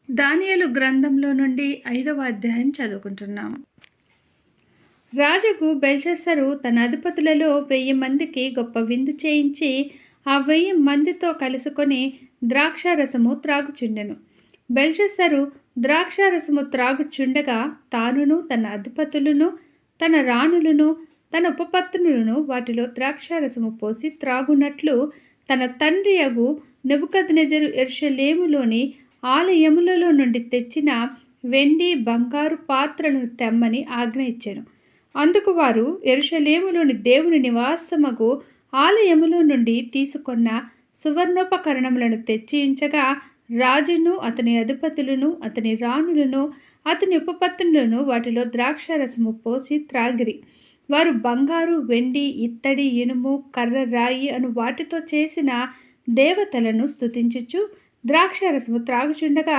దానియేలు గ్రంథంలో నుండి 5వ అధ్యాయం చదువుకుంటున్నాం. రాజుకు బెల్షస్సరు తన అధిపతులలో 1000 మందికి గొప్ప విందు చేయించి ఆ 1000 మందితో కలుసుకొని ద్రాక్షారసము త్రాగుచుండెను. బెల్షస్సరు ద్రాక్షారసము త్రాగుచుండగా తానును తన అధిపతులను తన రాణులను తన ఉపపత్నులను వాటిలో ద్రాక్షారసము పోసి త్రాగునట్లు తన తండ్రి యగు నెబుకద్నెజరు యెరూషలేములోని ఆలయములలో నుండి తెచ్చిన వెండి బంగారు పాత్రలను తెమ్మని ఆజ్ఞ ఇచ్చెను. అందుకు వారు యెరూషలేములోని దేవుని నివాసమగు ఆలయములో నుండి తీసుకొన్న సువర్ణోపకరణములను తెచ్చి ఉంచగా రాజును అతని అధిపతులను అతని రాణులను అతని ఉపపత్నులను వాటిలో ద్రాక్షారసము పోసి త్రాగిరి. వారు బంగారు వెండి ఇత్తడి ఇనుము కర్ర రాయి అను వాటితో చేసిన దేవతలను స్తుతించుచు ద్రాక్షారసము త్రాగుచుండగా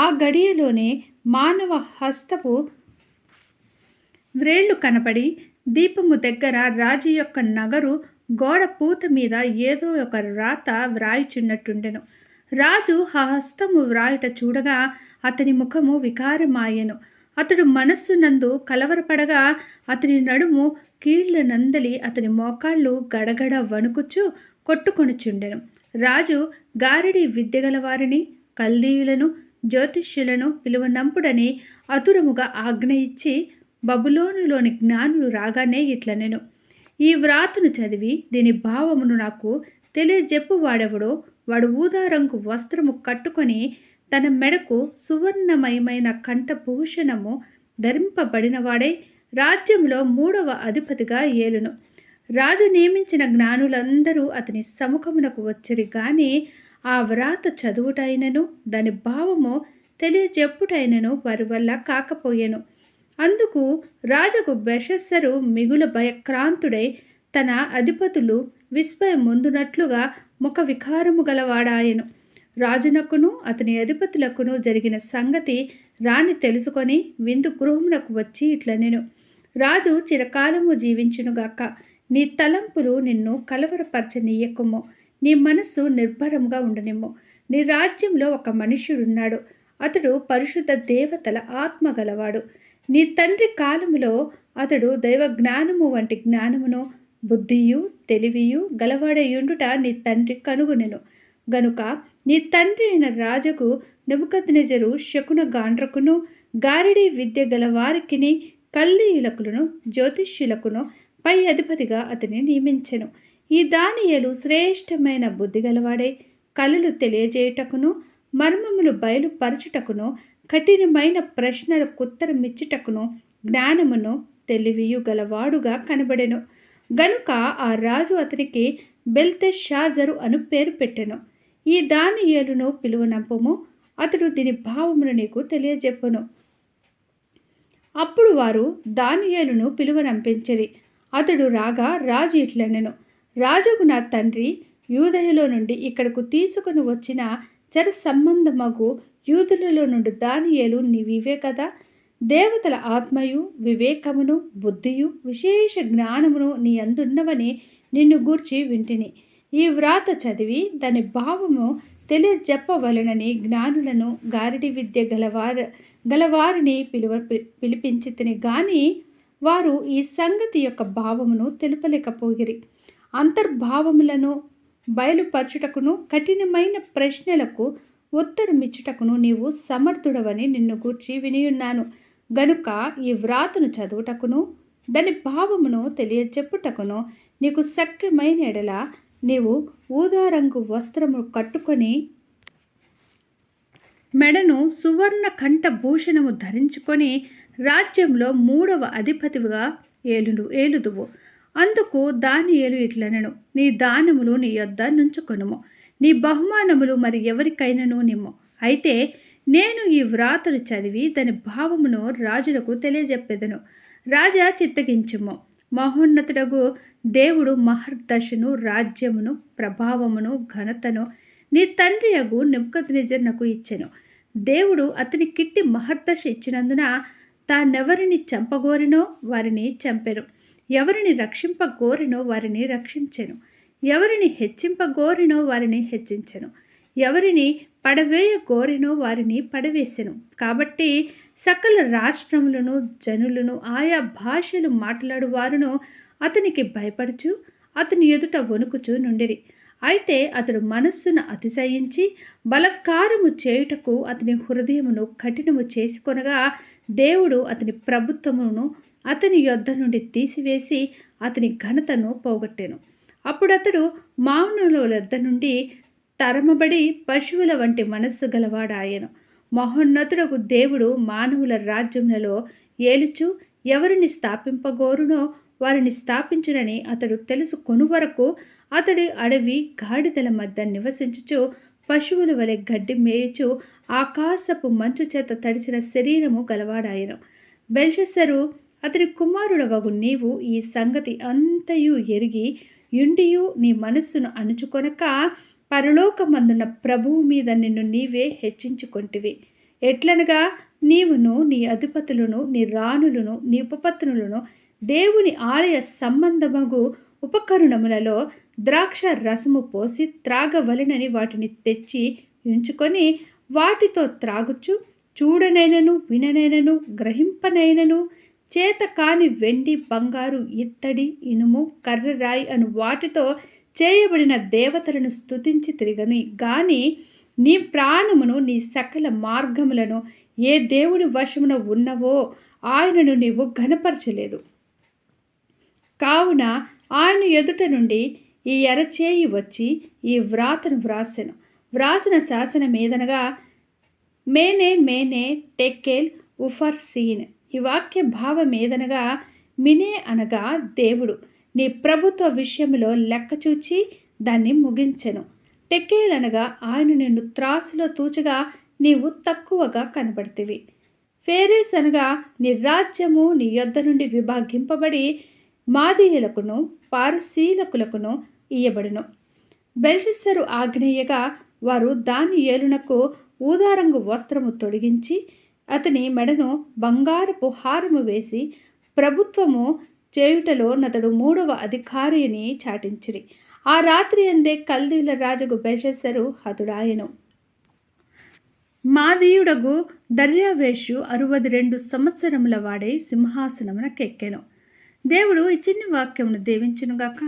ఆ గడియలోనే మానవ హస్తపు వ్రేళ్లు కనపడి దీపము దగ్గర రాజు యొక్క నగరు గోడ పూత మీద ఏదో ఒక రాత వ్రాయుచున్నట్టుండెను. రాజు ఆ హస్తము వ్రాయుట చూడగా అతని ముఖము వికారమాయెను. అతడు మనస్సునందు కలవరపడగా అతని నడుము కీళ్ల నందలి అతని మోకాళ్ళు గడగడ వణుకుచు కొట్టుకొనుచుండెను. రాజు గారడీ విద్యగల వారిని కల్దీయులను జ్యోతిష్యులను పిలువనంపుడని అతురముగా ఆజ్ఞ ఇచ్చి బబులోనులోని జ్ఞానులు రాగానే ఇట్లనెను. ఈ వ్రాతను చదివి దీని భావమును నాకు తెలియజెప్పు వాడెవడో వాడు ఊదారంగు వస్త్రము కట్టుకొని తన మెడకు సువర్ణమయమైన కంఠభూషణము ధరింపబడినవాడై రాజ్యంలో 3వ అధిపతిగా ఏలును. రాజు నియమించిన జ్ఞానులందరూ అతని సముఖమునకు వచ్చిరి గాని ఆ వ్రాత చదువుటైనను దాని భావము తెలియజెప్పుటైనను వారి వల్ల కాకపోయెను. అందుకు రాజుకు బెల్షస్సరు మిగుల భయక్రాంతుడై తన అధిపతులు విస్మయమొందునట్లుగా ముఖ వికారము గలవాడాయెను. రాజునకును అతని అధిపతులకును జరిగిన సంగతి రాణి తెలుసుకొని విందు గృహమునకు వచ్చి ఇట్లనెను. రాజు చిరకాలము జీవించునుగాక. నీ తలంపులు నిన్ను కలవరపరచనీయకుము. నీ మనస్సు నిర్భరముగా ఉండనిమ్ము. నీ రాజ్యంలో ఒక మనుష్యుడున్నాడు. అతడు పరిశుద్ధ దేవతల ఆత్మ గలవాడు. నీ తండ్రి కాలములో అతడు దైవ జ్ఞానము వంటి జ్ఞానమును బుద్ధియు తెలివియు గలవాడయుండుట నీ తండ్రి కనుగొనెను. గనుక నీ తండ్రి అయిన రాజుకు నెబుకద్నెజరు శకున గాండ్రకును గారడీ విద్య గలవారికిని కల్దీయులకును జ్యోతిష్యులకును పై అధిపతిగా అతని నియమించెను. ఈ దానియేలు శ్రేష్టమైన బుద్ధి గలవాడై కలలు తెలియజేయుటకును మర్మములు బయలుపరచుటకును కఠినమైన ప్రశ్నలకు ఉత్తరమిచ్చుటకును జ్ఞానమును తెలివియు గలవాడుగా కనబడెను. గనుక ఆ రాజు అతనికి బెల్తెషాజరు అను పేరు పెట్టెను. ఈ దానియేలును పిలువనంపుము, అతడు దీని భావమును నీకు తెలియజెప్పును. అప్పుడు వారు దానియేలును పిలువనంపించిరి. అతడు రాగా రాజు ఇట్లనెను. రాజుకు నా తండ్రి యూదయలో నుండి ఇక్కడకు తీసుకుని వచ్చిన చెర సంబంధమగు యూదులలో నుండి దానియేలు నీవివే కదా. దేవతల ఆత్మయు వివేకమును బుద్ధియు విశేష జ్ఞానమును నీ అందున్నవని నిన్ను గూర్చి వింటిని. ఈ వ్రాత చదివి దాని భావము తెలియజెప్పవలెనని జ్ఞానులను గారడీ విద్య గలవారిని పిలిపించి తిని గాని వారు ఈ సంగతి యొక్క భావమును తెలుపలేకపోయిరి. అంతర్భావములను బయలుపరచుటకును కఠినమైన ప్రశ్నలకు ఉత్తరమిచ్చుటకును నీవు సమర్థుడవని నిన్ను గూర్చి వినియున్నాను. గనుక ఈ వ్రాతను చదువుటకును దాని భావమును తెలియజెప్పుటకును నీకు శక్యమైన ఎడల నీవు ఊదారంగు వస్త్రము కట్టుకొని మెడను సువర్ణ కంఠభూషణము ధరించుకొని రాజ్యంలో 3వ అధిపతిగా ఏలుదువు. అందుకు దానియేలు ఇట్లనెను. నీ దానములు నీ యొద్ద నుంచుకొనుము. నీ బహుమానములు మరి ఎవరికైనను నిమ్ము. అయితే నేను ఈ వ్రాతను చదివి దాని భావమును రాజులకు తెలియజెప్పెదను. రాజా చిత్తగించుము. మహోన్నతుడగు దేవుడు మహర్దశను రాజ్యమును ప్రభావమును ఘనతను నీ తండ్రి యగు నెబుకద్నెజరునకు ఇచ్చెను. దేవుడు అతని కిట్టి మహర్దశ ఇచ్చినందున తానెవరిని చంపగోరినో వారిని చంపెను. ఎవరిని రక్షింపగోరినో వారిని రక్షించెను. ఎవరిని హెచ్చింపగోరినో వారిని హెచ్చించెను. ఎవరిని పడవేయ కోరెనో వారిని పడవేసెను. కాబట్టి సకల రాష్ట్రములను జనులను ఆయా భాషలు మాట్లాడువారును అతనికి భయపడుచు అతని ఎదుట వణుకుచూ నుండిరి. అయితే అతడు మనస్సును అతిశయించి బలత్కారము చేయుటకు అతని హృదయమును కఠినము చేసుకొనగా దేవుడు అతని ప్రభుత్వమును అతని యొద్ద నుండి తీసివేసి అతని ఘనతను పోగొట్టెను. అప్పుడతడు మానవుల యొద్ద నుండి తరమబడి పశువుల వంటి మనస్సు గలవాడాయెను. మహోన్నతుడకు దేవుడు మానవుల రాజ్యములలో ఏలుచు ఎవరిని స్థాపింపగోరునో వారిని స్థాపించునని అతడు తెలుసుకొను వరకు అతడి అడవి గాడిదల మధ్య నివసించుచు పశువుల వలె గడ్డి మేయుచు ఆకాశపు మంచు చేత తడిసిన శరీరము గలవాడాయెను. బెల్షస్సరు అతని కుమారుడవగు నీవు ఈ సంగతి అంతయు ఎరిగి యుండియు నీ మనస్సును అణుచుకొనక పరలోకమందున్న ప్రభువు మీద నిన్ను నీవే హెచ్చించుకొంటివి. ఎట్లనగా నీవును నీ అధిపతులను నీ రాణులను నీ ఉపపత్నులను దేవుని ఆలయ సంబంధమగు ఉపకరణములలో ద్రాక్ష రసము పోసి త్రాగవలెనని వాటిని తెచ్చి ఉంచుకొని వాటితో త్రాగుచు చూడనైనను విననైనను గ్రహింపనైనను చేత కాని వెండి బంగారు ఇత్తడి ఇనుము కర్రరాయి అను వాటితో చేయబడిన దేవతలను స్తుతించి తిరిగని గాని నీ ప్రాణమును నీ సకల మార్గములను ఏ దేవుని వశమున ఉన్నవో ఆయనను నీవు ఘనపరచలేదు. కావున ఆయన ఎదుట నుండి ఈ ఎరచేయి వచ్చి ఈ వ్రాతను వ్రాసెను. వ్రాసిన శాసనమేదనగా మేనే మేనే టెకేల్ ఉఫర్సీన్. ఈ వాక్య భావమేదనగా మినే అనగా దేవుడు నీ ప్రభుత్వ విషయంలో లెక్కచూచి దాన్ని ముగించెను. టెకేల్ అనగా ఆయన నిన్ను త్రాసులో తూచగా నీవు తక్కువగా కనబడితివి. ఫేరేస్ అనగా నీ రాజ్యము నీ యొద్ద నుండి విభాగింపబడి మాదీయులకును పారసీలకులకును ఇయ్యబడును. బెల్షస్సరు ఆజ్ఞేయగా వారు దానియేలునకు ఊదారంగు వస్త్రము తొడిగించి అతని మెడను బంగారపు హారము వేసి ప్రభుత్వము చేయుటలో నతడు 3వ అధికారి అని చాటించిరి. ఆ రాత్రి అందే కల్దీయుల రాజుకు బెల్షస్సరు హతుడాయెను. మాదీయుడగు దర్యావేషు 62 సంవత్సరముల వాడై సింహాసనమునకెక్కెను. దేవుడు ఈ చిన్న వాక్యమును దీవించునుగాక.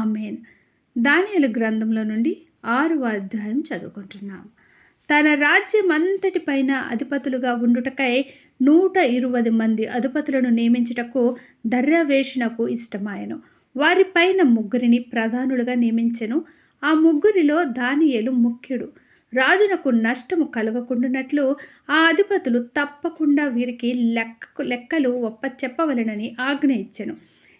ఆమేన్. దానియేలు గ్రంథంలో నుండి 6వ అధ్యాయం చదువుకుంటున్నాం. తన రాజ్యం అంతటి పైన అధిపతులుగా ఉండుటకై 120 మంది అధిపతులను నియమించుటకు దర్యావేషునకు ఇష్టమాయెను. వారి పైన 3 ప్రధానులుగా నియమించెను. ఆ 3 దానియేలు ముఖ్యుడు. రాజునకు నష్టము కలగకుండానట్లు ఆ అధిపతులు తప్పకుండా వీరికి లెక్కలు ఒప్పచెప్పవలెనని ఆజ్ఞ ఇచ్చెను.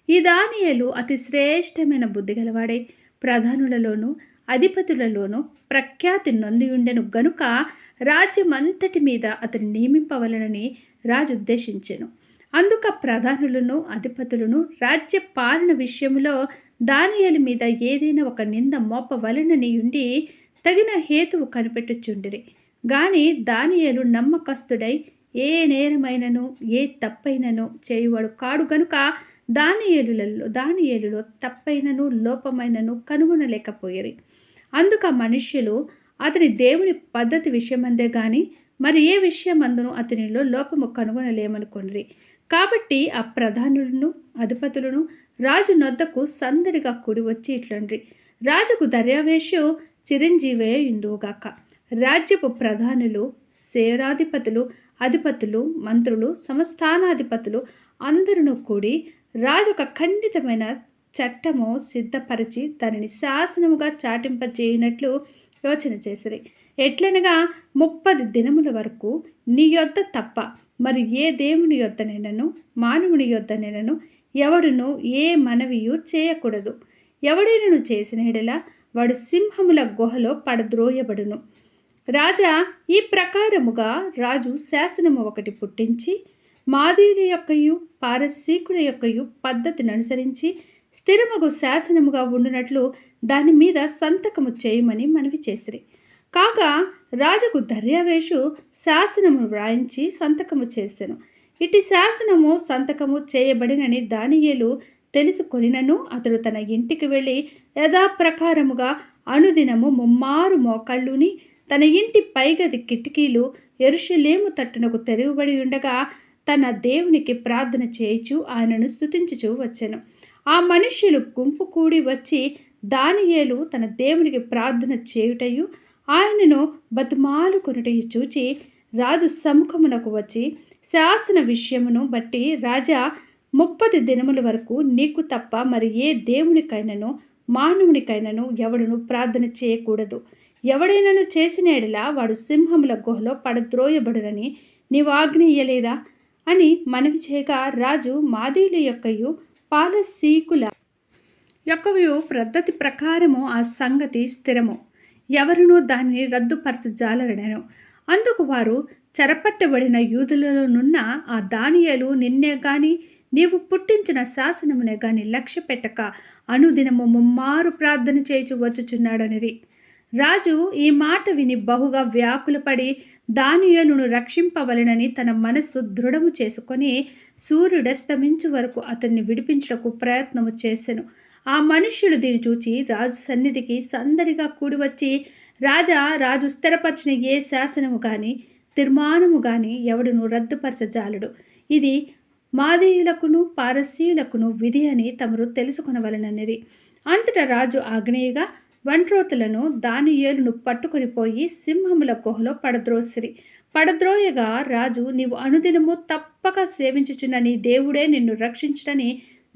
ఈ దానియేలు అతి శ్రేష్టమైన బుద్ధి గలవాడై ప్రధానులలోనూ అధిపతులలోనూ ప్రఖ్యాతి నొందియుండెను గనుక రాజ్యమంతటి మీద అతని నియమింపవలనని రాజు ఉద్దేశించెను. అందుక ప్రధానులను అధిపతులను రాజ్య పాలన విషయంలో దానియేలు మీద ఏదైనా ఒక నింద మోపవలనని ఉండి తగిన హేతువు కనిపెట్టుచుండిరి. గాని దానియేలు నమ్మకస్తుడై ఏ నేరమైనను ఏ తప్పైనను చేయువాడు కాడు గనుక దానియేలులో తప్పైనను లోపమైనను కనుగొనలేకపోయిరి. అందుక మనుష్యులు అతని దేవుని పద్ధతి విషయమందే గాని మరి ఏ విషయమందును అతనిలో లోపము కనుగొనలేమనుకొనిరి. కాబట్టి ఆ ప్రధానులను అధిపతులను రాజు నొద్దకు సందడిగా కూడి వచ్చి ఇట్లండ్రి, రాజుకు దర్యావేషు చిరంజీవే ఇందువుగాక. రాజ్యపు ప్రధానులు సేనాధిపతులు అధిపతులు మంత్రులు సంస్థానాధిపతులు అందరూ కూడి రాజుక ఖండితమైన చట్టము సిద్ధపరిచి దానిని శాసనముగా చాటింపజేయునట్లు యోచన చేసిరి. ఎట్లనగా 30 దినముల వరకు నీ యొద్ద తప్ప మరి ఏ దేవుని యొద్దనైనను మానవుని యొద్దనైనను ఎవడును ఏ మనవియు చేయకూడదు. ఎవడైనను చేసిన యెడల వాడు సింహముల గుహలో పడద్రోయబడును. రాజా ఈ ప్రకారముగా రాజు శాసనము ఒకటి పుట్టించి మాదీయుల యొక్కయు పారసీకుల యొక్కయు పద్ధతిని అనుసరించి స్థిరమగు శాసనముగా ఉండునట్లు దాని మీద సంతకము చేయమని మనవి చేసిరి. కాగా రాజుకు దర్యావేషు శాసనము వ్రాయించి సంతకము చేసెను. ఇటు శాసనము సంతకము చేయబడినని దానియేలు తెలుసుకొనినను అతడు తన ఇంటికి వెళ్ళి యథాప్రకారముగా అనుదినము ముమ్మారు మోకాళ్ళుని తన ఇంటి పైగది కిటికీలు యెరూషలేము తట్టునకు తెరవబడి ఉండగా తన దేవునికి ప్రార్థన చేయుచు ఆయనను స్తుతించుచు వచ్చెను. ఆ మనుష్యులు గుంపు కూడి వచ్చి దానియేలు తన దేవునికి ప్రార్థన చేయుటయు ఆయనను బతిమాలుకొనుటయు చూచి రాజు సముఖమునకు వచ్చి, శాసన విషయమును బట్టి రాజా, 30 దినముల వరకు నీకు తప్ప మరి ఏ దేవునికైనను మానవునికైనను ఎవడును ప్రార్థన చేయకూడదు. ఎవడైనను చేసిన ఎడల వాడు సింహముల గుహలో పడద్రోయబడునని నీవు ఆజ్ఞ ఇయ్యలేదా అని మనవి చేయగా, రాజు మాదీయుల యొక్కయు పాలసీకుల యొక్కయు పద్ధతి ప్రకారము ఆ సంగతి స్థిరము, ఎవరునూ దానిని రద్దుపరచజాలరనెను. అందుకు వారు, చెరపట్టబడిన యూదులలోనున్న ఆ దానియేలు నిన్నే గాని నీవు పుట్టించిన శాసనమునే గాని లక్ష్య పెట్టక అనుదినము ముమ్మారు ప్రార్థన చేయుచు వచ్చుచున్నాడనిరి. రాజు ఈ మాట విని బహుగా వ్యాకులపడి దానియేలును రక్షింపవలెనని తన మనస్సు దృఢము చేసుకొని సూర్యుడస్తమించు వరకు అతన్ని విడిపించుటకు ప్రయత్నము చేసెను. ఆ మనుష్యుడు దీన్ని చూచి రాజు సన్నిధికి సందడిగా కూడివచ్చి, రాజు స్థిరపరిచిన ఏ శాసనము గాని తీర్మానము గాని ఎవడును రద్దుపరచజాలడు. ఇది మాదీయులకును పారసీయులకును విధి అని తమరు తెలుసుకొనవలెననిరి. అంతటా రాజు ఆజ్ఞేయగా వంట్రోతులను దానియేలును పట్టుకొని పోయి సింహముల గుహలో పడద్రోయగా రాజు, నీవు అనుదినము తప్పక సేవించుచున్న నీ దేవుడే నిన్ను రక్షించుటని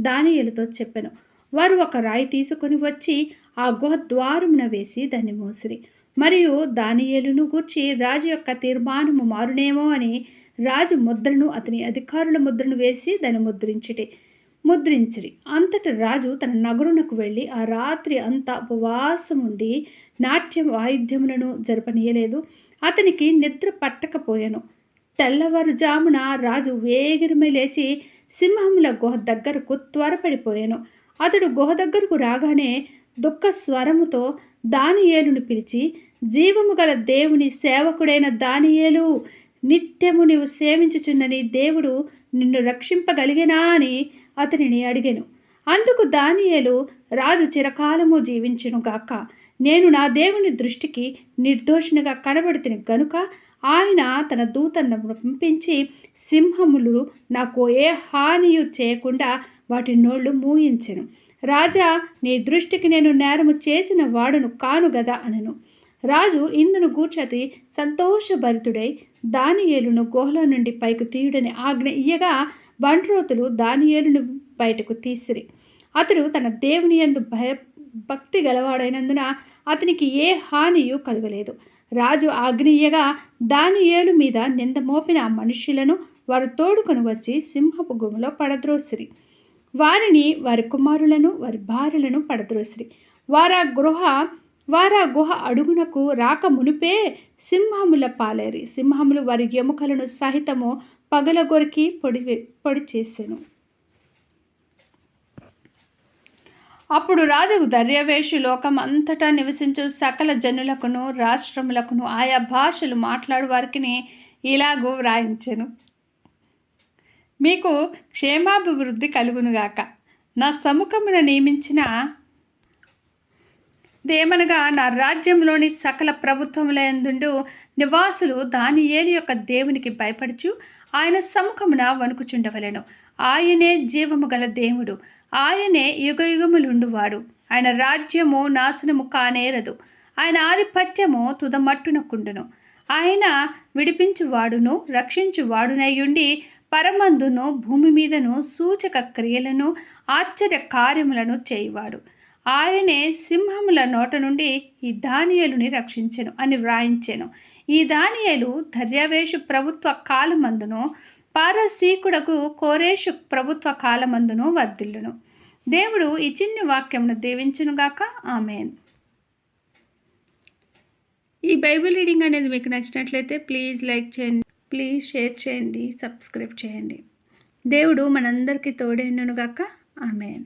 దానియేలుతో చెప్పెను. వారు ఒక రాయి తీసుకొని వచ్చి ఆ గుహ ద్వారమున వేసి దాన్ని మూసిరి. మరియు దానియేలును గూర్చి రాజు యొక్క తీర్మానము మారునేమో అని రాజు ముద్రను అతని అధికారుల ముద్రను వేసి దాన్ని ముద్రించిరి. అంతటా రాజు తన నగరునకు వెళ్ళి ఆ రాత్రి అంతా ఉపవాసముండి నాట్య వాయిద్యములను జరపనీయలేదు. అతనికి నిద్ర పట్టకపోయాను. తెల్లవారుజామున రాజు వేగిరమై లేచి సింహముల గుహ దగ్గరకు త్వరపడిపోయాను. అతడు గుహ దగ్గరకు రాగానే దుఃఖ స్వరముతో దానియేలును పిలిచి, జీవము గల దేవుని సేవకుడైన దానియేలు, నిత్యము నీవు సేవించుచున్న నీ దేవుడు నిన్ను రక్షింపగలిగేనా అని అతనిని అడిగెను. అందుకు దానియేలు, రాజు చిరకాలము జీవించునుగాక. నేను నా దేవుని దృష్టికి నిర్దోషినిగా కనబడితిని గనుక ఆయన తన దూతను పంపించి సింహములు నాకు ఏ హానియు చేయకుండా వాటి నోళ్లు మూయించెను. రాజా, నీ దృష్టికి నేను నేరము చేసిన వాడును కాను గదా అనెను. రాజు ఇందును గూర్చి సంతోషభరితుడై దానియేలును గుహలో నుండి పైకి తీయుడని ఆజ్ఞ ఇయ్యగా బంట్రోతులు దానియేలును బయటకు తీసిరి. అతడు తన దేవుని యందు భక్తి గలవాడైనందున అతనికి ఏ హానియు కలుగలేదు. రాజు ఆజ్ఞ ఇయ్యగా దానియేలు మీద నింద మోపిన ఆ మనుష్యులను వారు తోడుకొని వచ్చి సింహపు గుహలో పడద్రోసిరి. వారిని, వారి కుమారులను, వారి భార్యలను పడద్రోసిరి. వారా గుహ అడుగునకు రాక మునిపే సింహముల పాలేరి. సింహములు వారి ఎముకలను సహితము పగలగొరికి పొడి చేసెను. అప్పుడు రాజుకు దర్యావేషు లోకం అంతటా నివసించు సకల జనులకును రాష్ట్రములకును ఆయా భాషలు మాట్లాడు వారికి ఇలాగూ వ్రాయించెను. మీకు క్షేమాభివృద్ధి కలుగునుగాక. నా సముఖమున నియమించిన దేమనగా నా రాజ్యంలోని సకల ప్రభుత్వములందు నివాసులు దానియేలు యొక్క దేవునికి భయపడుచు ఆయన సముఖమున వణుకుచుండవలెను. ఆయనే జీవము గల దేవుడు, ఆయనే యుగయుగములుండువాడు. ఆయన రాజ్యము నాశనము కానేరదు, ఆయన ఆధిపత్యము తుదమట్టునకుండును. ఆయన విడిపించువాడును రక్షించువాడునయ్యుండి పరమందును భూమి మీదను సూచక క్రియలను ఆశ్చర్య కార్యములను చేయువాడు. ఆయనే సింహముల నోట నుండి ఈ దానియేలుని రక్షించెను అని వ్రాయించెను. ఈ దానియేలు దర్యావేషు ప్రభుత్వ కాలమందును పారసీకుడకు కోరేషు ప్రభుత్వ కాలమందును వర్ధిల్లును. దేవుడు ఈ చిన్ని వాక్యమును దీవించునుగాక. ఆమేన్. ఈ బైబిల్ రీడింగ్ అనేది మీకు నచ్చినట్లయితే ప్లీజ్ లైక్ చేయండి, ప్లీజ్ షేర్ చేయండి, సబ్స్క్రైబ్ చేయండి. దేవుడు మనందరికీ తోడైండునుగాక. ఆమేన్.